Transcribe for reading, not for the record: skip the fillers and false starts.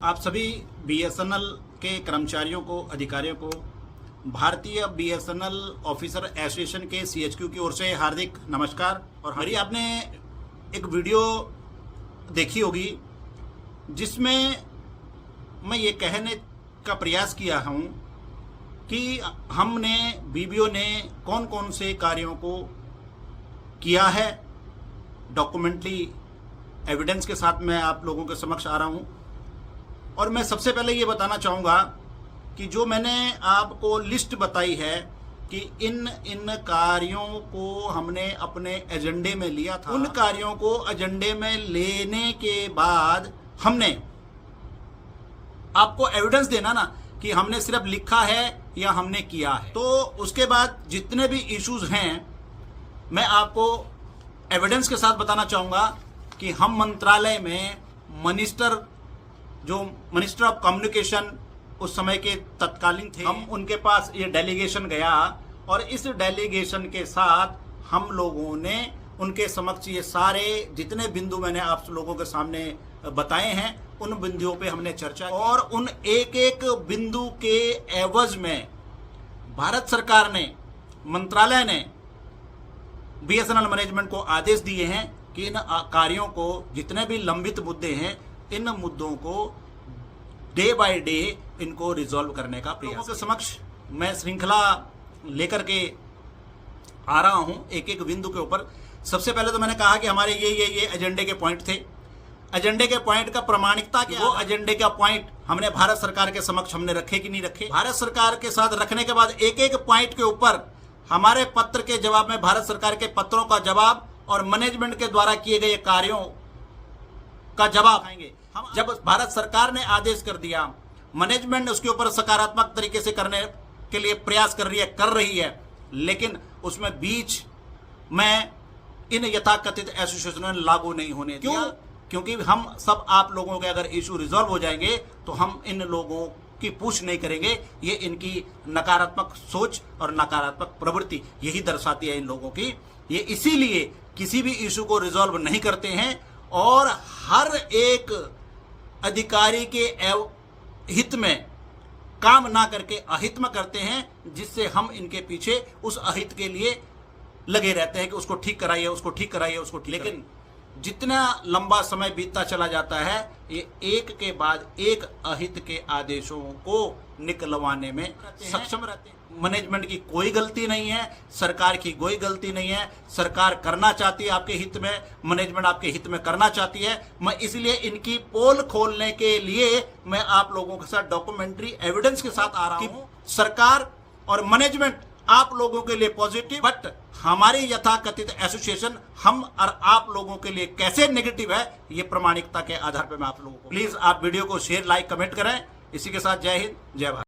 आप सभी बीएसएनएल के कर्मचारियों को, अधिकारियों को भारतीय बीएसएनएल ऑफिसर एसोसिएशन के सीएचक्यू की ओर से हार्दिक नमस्कार। और हमारी आपने एक वीडियो देखी होगी जिसमें मैं ये कहने का प्रयास किया हूँ कि हमने बीबीओ ने कौन कौन से कार्यों को किया है, डॉक्यूमेंट्री एविडेंस के साथ मैं आप लोगों के समक्ष आ रहा हूँ। और मैं सबसे पहले ये बताना चाहूँगा कि जो मैंने आपको लिस्ट बताई है कि इन कार्यों को हमने अपने एजेंडे में लिया था, उन कार्यों को एजेंडे में लेने के बाद हमने आपको एविडेंस देना ना कि हमने सिर्फ लिखा है या हमने किया है। तो उसके बाद जितने भी इश्यूज हैं मैं आपको एविडेंस के साथ बताना चाहूँगा कि हम मंत्रालय में मिनिस्टर ऑफ कम्युनिकेशन उस समय के तत्कालीन थे, हम उनके पास ये डेलीगेशन गया और इस डेलीगेशन के साथ हम लोगों ने उनके समक्ष ये सारे जितने बिंदु मैंने आप लोगों के सामने बताए हैं उन बिंदुओं पे हमने चर्चा की। और उन एक एक बिंदु के एवज में भारत सरकार ने, मंत्रालय ने बीएसएनएल मैनेजमेंट को आदेश दिए हैं कि इन कार्यों को, जितने भी लंबित मुद्दे हैं, इन मुद्दों को डे बाय डे इनको रिजॉल्व करने का प्रयास। के समक्ष मैं श्रृंखला लेकर के आ रहा हूं एक एक बिंदु के ऊपर। सबसे पहले तो मैंने कहा कि हमारे ये एजेंडे के पॉइंट थे। एजेंडे के पॉइंट का प्रामाणिकता क्या, वो एजेंडे का पॉइंट हमने भारत सरकार के समक्ष हमने रखे कि नहीं रखे। भारत सरकार के साथ रखने के बाद एक एक पॉइंट के ऊपर हमारे पत्र के जवाब में भारत सरकार के पत्रों का जवाब और मैनेजमेंट के द्वारा किए गए कार्यों का जवाब आएंगे। जब भारत सरकार ने आदेश कर दिया, मैनेजमेंट उसके ऊपर सकारात्मक तरीके से करने के लिए प्रयास कर रही है, लेकिन उसमें बीच में इन यथाकथित एसोसिएशनों ने लागू नहीं होने दिया। क्योंकि हम सब आप लोगों के अगर इशू रिजॉल्व हो जाएंगे तो हम इन लोगों की पूछ नहीं करेंगे। ये इनकी नकारात्मक सोच और नकारात्मक प्रवृत्ति यही दर्शाती है इन लोगों की। ये इसीलिए किसी भी इशू को रिजॉल्व नहीं करते हैं और हर एक अधिकारी के हित में काम ना करके अहित में करते हैं, जिससे हम इनके पीछे उस अहित के लिए लगे रहते हैं कि उसको ठीक कराइए, उसको ठीक कराइए, उसको ठीक। लेकिन जितना लंबा समय बीतता चला जाता है ये एक के बाद एक अहित के आदेशों को निकलवाने में सक्षम रहते हैं। मैनेजमेंट की कोई गलती नहीं है, सरकार की कोई गलती नहीं है। सरकार करना चाहती है आपके हित में, मैनेजमेंट आपके हित में करना चाहती है। मैं इसलिए इनकी पोल खोलने के लिए मैं आप लोगों के साथ डॉक्यूमेंट्री एविडेंस के साथ आ रहा हूँ। सरकार और मैनेजमेंट आप लोगों के लिए पॉजिटिव, बट हमारी यथाकथित एसोसिएशन हम और आप लोगों के लिए कैसे नेगेटिव है, ये प्रामाणिकता के आधार पर मैं आप लोगों को, प्लीज आप वीडियो को शेयर, लाइक, कमेंट करें। इसी के साथ जय हिंद, जय भारत।